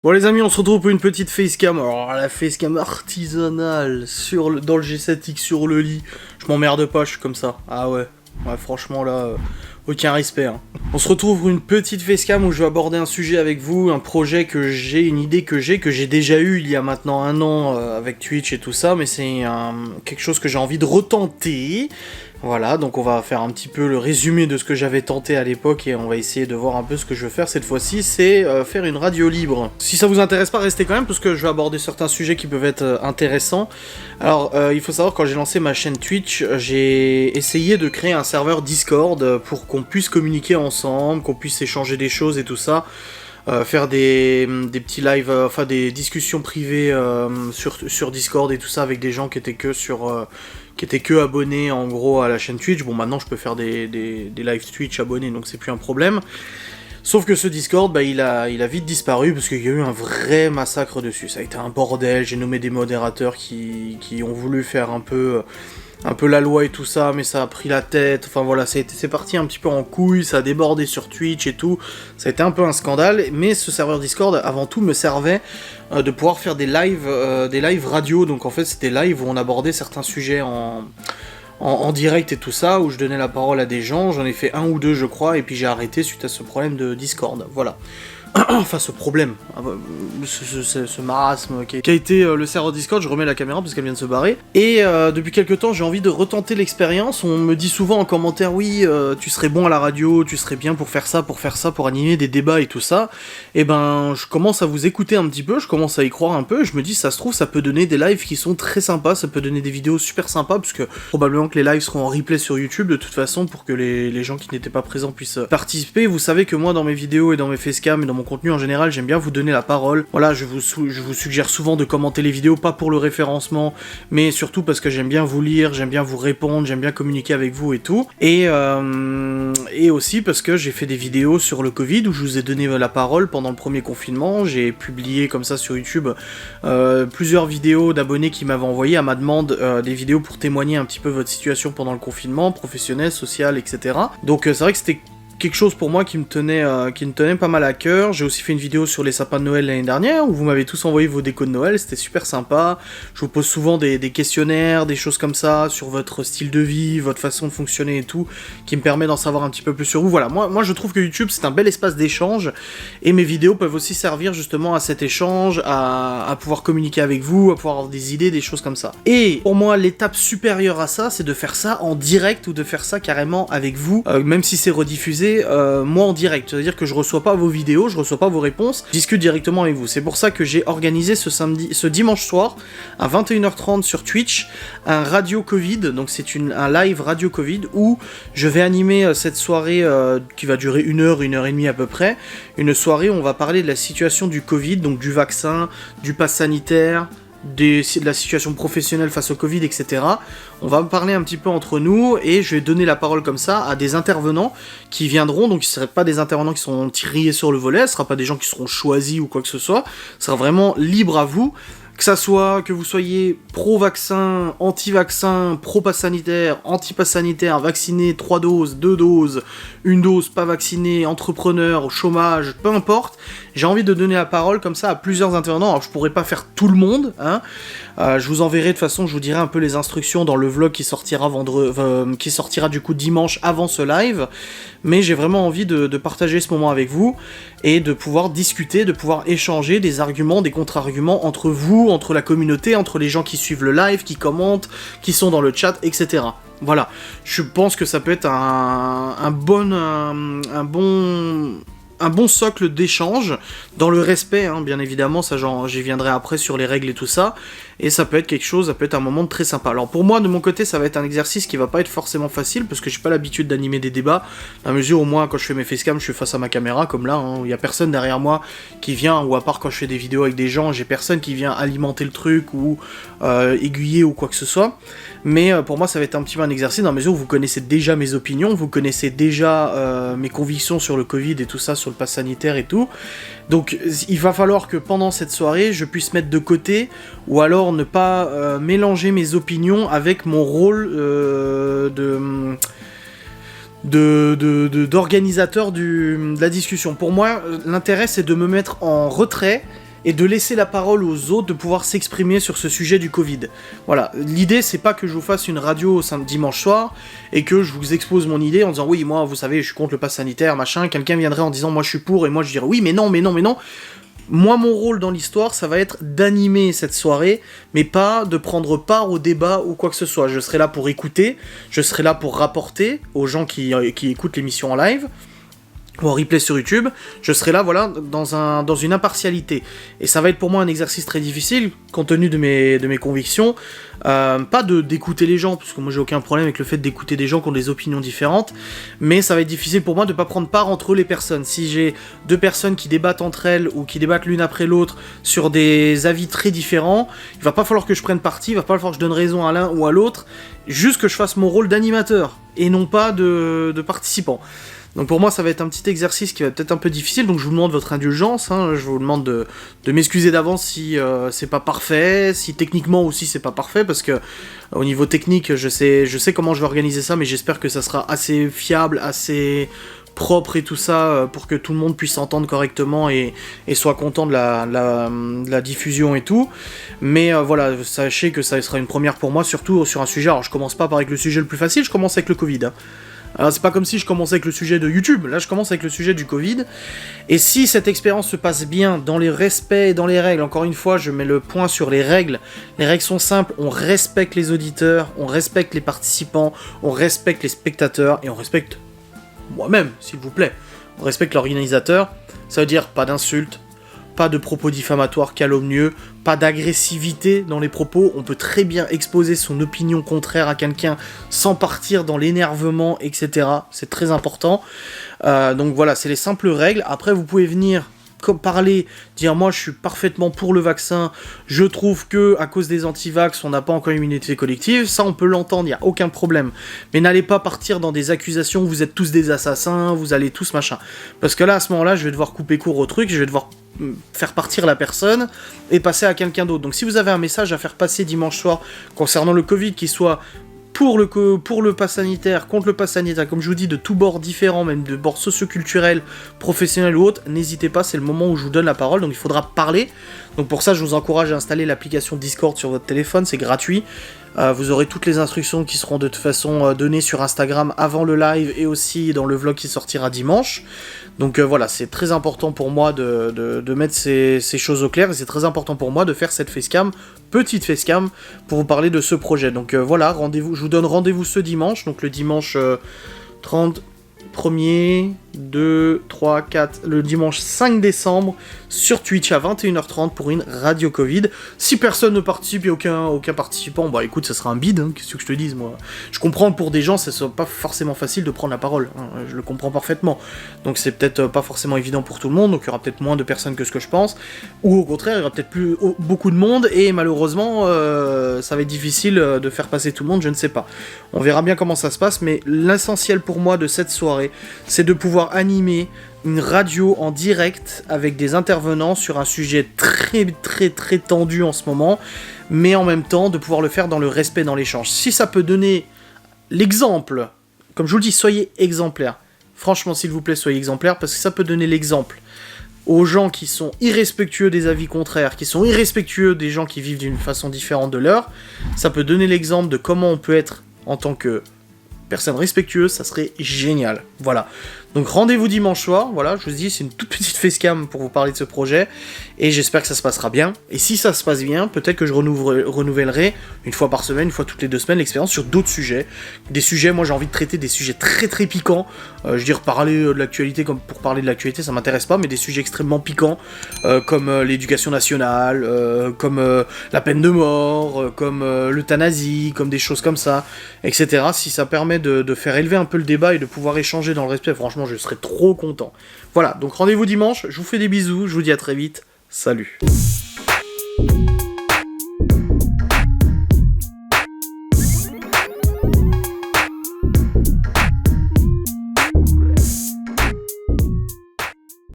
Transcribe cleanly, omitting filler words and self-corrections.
Bon les amis, on se retrouve pour une petite facecam. Alors la facecam artisanale dans le G7X sur le lit. Je m'emmerde pas, je suis comme ça. Ah ouais, franchement là, aucun respect. Hein. On se retrouve pour une petite facecam où je vais aborder un sujet avec vous, un projet que j'ai, une idée que j'ai déjà eu il y a maintenant un an avec Twitch et tout ça, mais c'est quelque chose que j'ai envie de retenter. Voilà, donc on va faire un petit peu le résumé de ce que j'avais tenté à l'époque et on va essayer de voir un peu ce que je veux faire cette fois-ci, c'est faire une radio libre. Si ça vous intéresse pas, restez quand même parce que je vais aborder certains sujets qui peuvent être intéressants. Alors, il faut savoir, quand j'ai lancé ma chaîne Twitch, j'ai essayé de créer un serveur Discord pour qu'on puisse communiquer ensemble, qu'on puisse échanger des choses et tout ça. Faire des petits lives, enfin des discussions privées sur Discord et tout ça avec des gens qui étaient que abonnés en gros à la chaîne Twitch. Bon, maintenant je peux faire des live Twitch abonnés, donc c'est plus un problème. Sauf que ce Discord, bah, il a vite disparu parce qu'il y a eu un vrai massacre dessus. Ça a été un bordel, j'ai nommé des modérateurs qui ont voulu faire un peu la loi et tout ça, mais ça a pris la tête, enfin voilà, c'est parti un petit peu en couille, ça a débordé sur Twitch et tout, ça a été un peu un scandale, mais ce serveur Discord, avant tout, me servait de pouvoir faire des lives radio, donc en fait c'était live où on abordait certains sujets en direct et tout ça, où je donnais la parole à des gens, j'en ai fait un ou deux je crois, et puis j'ai arrêté suite à ce problème de Discord, voilà. Enfin, ce problème, ce marasme qui a été le serveur Discord, je remets la caméra parce qu'elle vient de se barrer. Et depuis quelques temps, j'ai envie de retenter l'expérience. On me dit souvent en commentaire, oui, tu serais bon à la radio, tu serais bien pour faire ça, pour animer des débats et tout ça. Et ben, je commence à vous écouter un petit peu, je commence à y croire un peu. Je me dis, ça se trouve, ça peut donner des lives qui sont très sympas, ça peut donner des vidéos super sympas, parce que probablement que les lives seront en replay sur YouTube de toute façon pour que les gens qui n'étaient pas présents puissent participer. Vous savez que moi, dans mes vidéos et dans mes facecams et dans mon contenu en général, j'aime bien vous donner la parole. Voilà, je vous suggère souvent de commenter les vidéos, pas pour le référencement, mais surtout parce que j'aime bien vous lire, j'aime bien vous répondre, j'aime bien communiquer avec vous et tout. Et aussi parce que j'ai fait des vidéos sur le Covid où je vous ai donné la parole pendant le premier confinement. J'ai publié comme ça sur YouTube plusieurs vidéos d'abonnés qui m'avaient envoyé à ma demande des vidéos pour témoigner un petit peu votre situation pendant le confinement, professionnel, social, etc. Donc c'est vrai que c'était quelque chose pour moi qui me tenait pas mal à cœur. J'ai aussi fait une vidéo sur les sapins de Noël l'année dernière, où vous m'avez tous envoyé vos décos de Noël, c'était super sympa. Je vous pose souvent des questionnaires, des choses comme ça, sur votre style de vie, votre façon de fonctionner et tout, qui me permet d'en savoir un petit peu plus sur vous. Voilà, moi je trouve que YouTube c'est un bel espace d'échange, et mes vidéos peuvent aussi servir justement à cet échange, à pouvoir communiquer avec vous, à pouvoir avoir des idées, des choses comme ça. Et pour moi, l'étape supérieure à ça, c'est de faire ça en direct, ou de faire ça carrément avec vous, même si c'est rediffusé, moi en direct, c'est-à-dire que je reçois pas vos vidéos, je reçois pas vos réponses, je discute directement avec vous. C'est pour ça que j'ai organisé ce dimanche soir à 21h30 sur Twitch un radio Covid, donc c'est un live radio Covid où je vais animer cette soirée qui va durer 1h et demie à peu près, une soirée où on va parler de la situation du Covid, donc du vaccin, du pass sanitaire, de la situation professionnelle face au Covid, etc. On va parler un petit peu entre nous et je vais donner la parole comme ça à des intervenants qui viendront, donc ce ne seraient pas des intervenants qui sont triés sur le volet, ce ne sera pas des gens qui seront choisis ou quoi que ce soit, ce sera vraiment libre à vous. Que vous soyez pro-vaccin, anti-vaccin, pro-pass sanitaire, anti-pass sanitaire, vacciné, 3 doses, 2 doses, 1 dose, pas vacciné, entrepreneur, au chômage, peu importe, j'ai envie de donner la parole comme ça à plusieurs intervenants. Alors je pourrais pas faire tout le monde, hein. Je vous enverrai de toute façon, je vous dirai un peu les instructions dans le vlog qui sortira du coup dimanche avant ce live, mais j'ai vraiment envie de partager ce moment avec vous, et de pouvoir discuter, de pouvoir échanger des arguments, des contre-arguments entre vous, entre la communauté, entre les gens qui suivent le live, qui commentent, qui sont dans le chat, etc. Voilà, je pense que ça peut être un bon socle d'échange, dans le respect, hein, bien évidemment, ça j'y viendrai après sur les règles et tout ça, et ça peut être un moment très sympa. Alors pour moi, de mon côté, ça va être un exercice qui va pas être forcément facile, parce que j'ai pas l'habitude d'animer des débats, à mesure où moi, quand je fais mes facecams, je suis face à ma caméra, comme là, hein, y a personne derrière moi qui vient, ou à part quand je fais des vidéos avec des gens, j'ai personne qui vient alimenter le truc, ou aiguiller, ou quoi que ce soit. Mais pour moi, ça va être un petit peu un exercice, dans la mesure où vous connaissez déjà mes opinions, vous connaissez déjà mes convictions sur le Covid et tout ça, sur le pass sanitaire et tout. Donc il va falloir que pendant cette soirée, je puisse mettre de côté, ou alors ne pas mélanger mes opinions avec mon rôle d'organisateur de la discussion. Pour moi, l'intérêt c'est de me mettre en retrait et de laisser la parole aux autres de pouvoir s'exprimer sur ce sujet du Covid. Voilà, l'idée c'est pas que je vous fasse une radio dimanche soir et que je vous expose mon idée en disant oui moi vous savez je suis contre le pass sanitaire machin, quelqu'un viendrait en disant moi je suis pour et moi je dirais oui mais non. Moi, mon rôle dans l'histoire, ça va être d'animer cette soirée, mais pas de prendre part au débat ou quoi que ce soit. Je serai là pour écouter, je serai là pour rapporter aux gens qui écoutent l'émission en live, ou en replay sur YouTube, je serai là, voilà, dans une impartialité. Et ça va être pour moi un exercice très difficile, compte tenu de mes convictions, pas d'écouter les gens, parce que moi j'ai aucun problème avec le fait d'écouter des gens qui ont des opinions différentes, mais ça va être difficile pour moi de pas prendre part entre les personnes. Si j'ai deux personnes qui débattent entre elles, ou qui débattent l'une après l'autre, sur des avis très différents, il va pas falloir que je prenne parti, il va pas falloir que je donne raison à l'un ou à l'autre, juste que je fasse mon rôle d'animateur, et non pas de participant. Donc pour moi ça va être un petit exercice qui va peut-être un peu difficile, donc je vous demande votre indulgence, hein, je vous demande de m'excuser d'avance si c'est pas parfait, si techniquement aussi c'est pas parfait, parce que au niveau technique je sais comment je vais organiser ça, mais j'espère que ça sera assez fiable, assez propre et tout ça, pour que tout le monde puisse s'entendre correctement et soit content de la diffusion et tout. Mais voilà, sachez que ça sera une première pour moi, surtout sur un sujet, alors je commence pas avec le sujet le plus facile, je commence avec le Covid, hein. Alors c'est pas comme si je commençais avec le sujet de YouTube, là je commence avec le sujet du Covid, et si cette expérience se passe bien, dans les respects et dans les règles, encore une fois je mets le point sur les règles sont simples, on respecte les auditeurs, on respecte les participants, on respecte les spectateurs, et on respecte moi-même, s'il vous plaît, on respecte l'organisateur, ça veut dire pas d'insultes, pas de propos diffamatoires calomnieux, pas d'agressivité dans les propos, on peut très bien exposer son opinion contraire à quelqu'un sans partir dans l'énervement, etc. C'est très important. Donc voilà, c'est les simples règles. Après, vous pouvez venir parler, dire moi je suis parfaitement pour le vaccin, je trouve que à cause des anti-vax on n'a pas encore une immunité collective, ça on peut l'entendre, il n'y a aucun problème. Mais n'allez pas partir dans des accusations, vous êtes tous des assassins, vous allez tous machin. Parce que là, à ce moment-là, je vais devoir couper court au truc, je vais devoir faire partir la personne et passer à quelqu'un d'autre. Donc si vous avez un message à faire passer dimanche soir concernant le Covid, qui soit pour le pass sanitaire, contre le pass sanitaire, comme je vous dis, de tous bords différents, même de bords socioculturels, professionnels ou autres, n'hésitez pas, c'est le moment où je vous donne la parole, donc il faudra parler. Donc pour ça, je vous encourage à installer l'application Discord sur votre téléphone, c'est gratuit. Vous aurez toutes les instructions qui seront de toute façon données sur Instagram avant le live et aussi dans le vlog qui sortira dimanche. Donc voilà, c'est très important pour moi de mettre ces choses au clair, et c'est très important pour moi de faire cette facecam, petite facecam, pour vous parler de ce projet. Donc voilà, rendez-vous, je vous donne rendez-vous ce dimanche, donc le dimanche 30... 1er, 2, 3, 4, le dimanche 5 décembre sur Twitch à 21h30 pour une radio Covid. Si personne ne participe, il n'y a aucun participant, bah écoute, ça sera un bide, hein, qu'est-ce que je te dise, moi. Je comprends pour des gens, ça soit pas forcément facile de prendre la parole, hein, je le comprends parfaitement. Donc c'est peut-être pas forcément évident pour tout le monde, donc il y aura peut-être moins de personnes que ce que je pense, ou au contraire, il y aura peut-être beaucoup de monde, et malheureusement, ça va être difficile de faire passer tout le monde, je ne sais pas. On verra bien comment ça se passe, mais l'essentiel pour moi de cette soirée, c'est de pouvoir animer une radio en direct avec des intervenants sur un sujet très très très tendu en ce moment, mais en même temps de pouvoir le faire dans le respect, dans l'échange. Si ça peut donner l'exemple, comme je vous le dis, soyez exemplaires. Franchement, s'il vous plaît, soyez exemplaires, parce que ça peut donner l'exemple aux gens qui sont irrespectueux des avis contraires, qui sont irrespectueux des gens qui vivent d'une façon différente de leur. Ça peut donner l'exemple de comment on peut être en tant que personne respectueuse, ça serait génial. Voilà. Donc rendez-vous dimanche soir, voilà, je vous dis, c'est une toute petite facecam pour vous parler de ce projet, et j'espère que ça se passera bien. Et si ça se passe bien, peut-être que je renouvellerai une fois par semaine, une fois toutes les 2 semaines, l'expérience sur d'autres sujets. Des sujets, moi j'ai envie de traiter des sujets très très piquants. Je veux dire, parler de l'actualité comme pour parler de l'actualité, ça m'intéresse pas, mais des sujets extrêmement piquants, comme l'éducation nationale, comme la peine de mort, comme l'euthanasie, comme des choses comme ça, etc. Si ça permet de faire élever un peu le débat et de pouvoir échanger dans le respect, franchement, je serais trop content. Voilà, donc rendez-vous dimanche, je vous fais des bisous, je vous dis à très vite, salut.